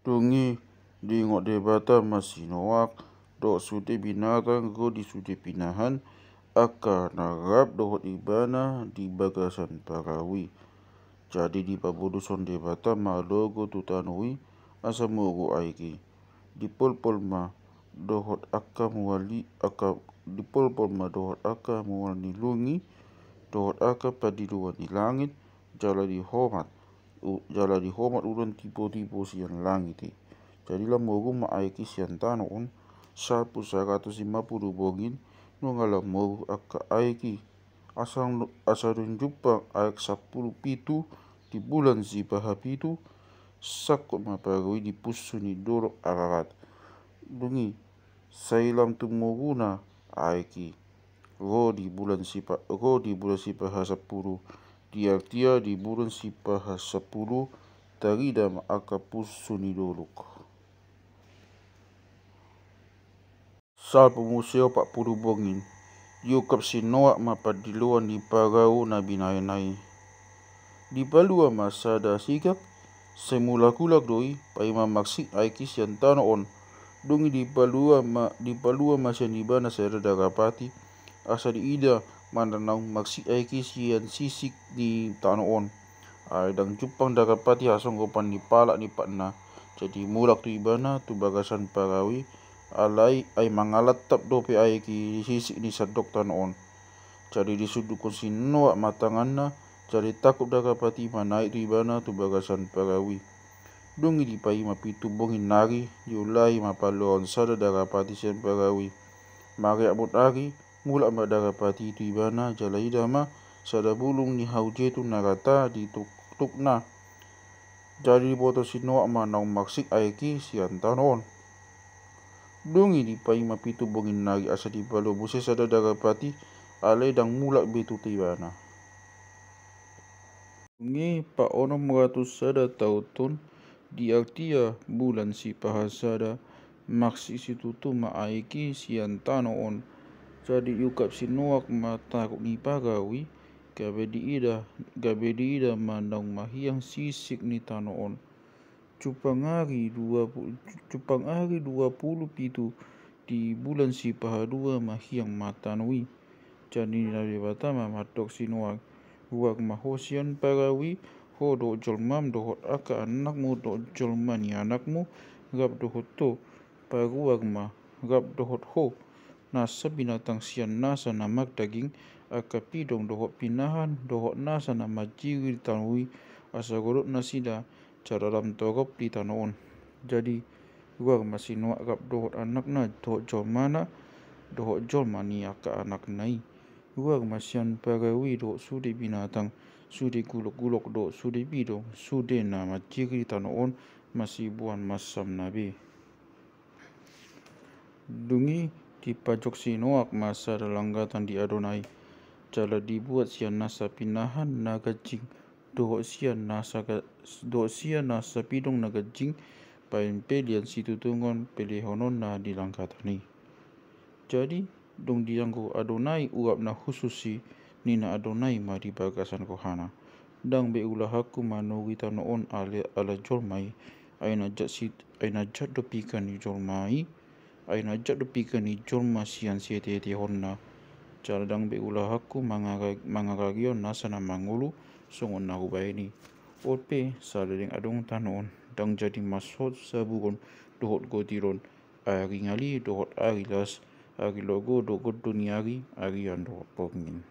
Dungi di ngot debata masinoak do sude binatang go di sude pinahan aka narap dohot ibana di bagasan parawi. Jadi di pabuduson debata malogo tutanui asa mogo aiki. Di polpol ma dohot aka muali aka di polpol ma dohot aka muali lungi dohot aka padiluan di langit jala di homat ulan tipo-tipo sian langit. Jadilah mogu maaiki sian tano on 150 bogin nungala mogu aka aiki asarun jumpa aik 10 pitu di bulan Zibahapitu sakut mapagui di pusu ni dorok ararat dungi sailam tu moguna aiki go di bulan Sipaha 10 dia di bulan Sipaha 10 tarida aka pusu ni dorok sal pemuseo 40 bongin yukap sinoak mapadiluan di pagau na binay di palua masada sigak semula kulak doi paima maksik aiki sian tano on dungi di palua masyan ibana sada dagapati asa di ida mandanau maksik aiki sian sisik di tano on dang jupang dagapati asong gopan di palak ni patna jadi mulak tu ibana tu bagasan parawi alai ay mangalatap dope aiki sisik di sadok tano on jadi disudukun sinoak matanganna jadi takut dagapati manai tu ibana tu bagasan parawi dungi di pai mapitu bongin nari diulai mapalon sada dagapati sian parawi mari abot ari mulak ma dagapati tu ibana jala idama sada bulung ni hauje tu narata di tukna jadi boto sinoak manau maksik aiki sian tanon dungi di pai mapitu bongin nari asa di palo buse sada dagapati ale dang mulak betu tu ibana dungi pa onom ratus sada tautun di artia bulan Sipaha sada maksik situtu maaiki sian tano on jadi yukap sinoak matakuk ni pagawi gabe di ida mandang mahiang sisik ni tano on cupang hari 20 pitu di bulan Sipaha 2 mahiang matanui jadi dari batama matok sinoak huak mahosian pagawi ho do jolmam dohot aka anakmu do jolman ni anakmu gap dohot to paruak ma gap dohot ho nasa binatang sian nasa namak daging aka pidong dohot pinahan dohot nasa nama jiri tanui asa gorot nasida cara dalam torop di tanoon jadi huak masino gap dohot anak na dohot jolmana dohot jolmani aka anak nai huak masian pagawi dohot sude binatang sude gulok-gulok do sude bidong sude nama jiri tanoon masih buan masam nabi dungi di pajok sinoak masa langgatan di Adonai jala dibuat sian nasa pinahan naga jing dohot sian nasa pidong naga jing pain pelian situ tungon pelihonon na di langkatani jadi dong dianggo Adonai uap na khususi nina Adonai ma di bagasan kohana dang be ulah aku manogi tanoon ala jolmai aina jat dopikan ni jolmai aina jat dopikan ni jolma sian siete honna dang be ulah aku mangagagion nasana mangulu songon na hubaini ope saling adong tanoon dang jadi masot saburon dohot gotiron ari ngali dohot ari las ari logo dohot duniari ari yang dohot pongin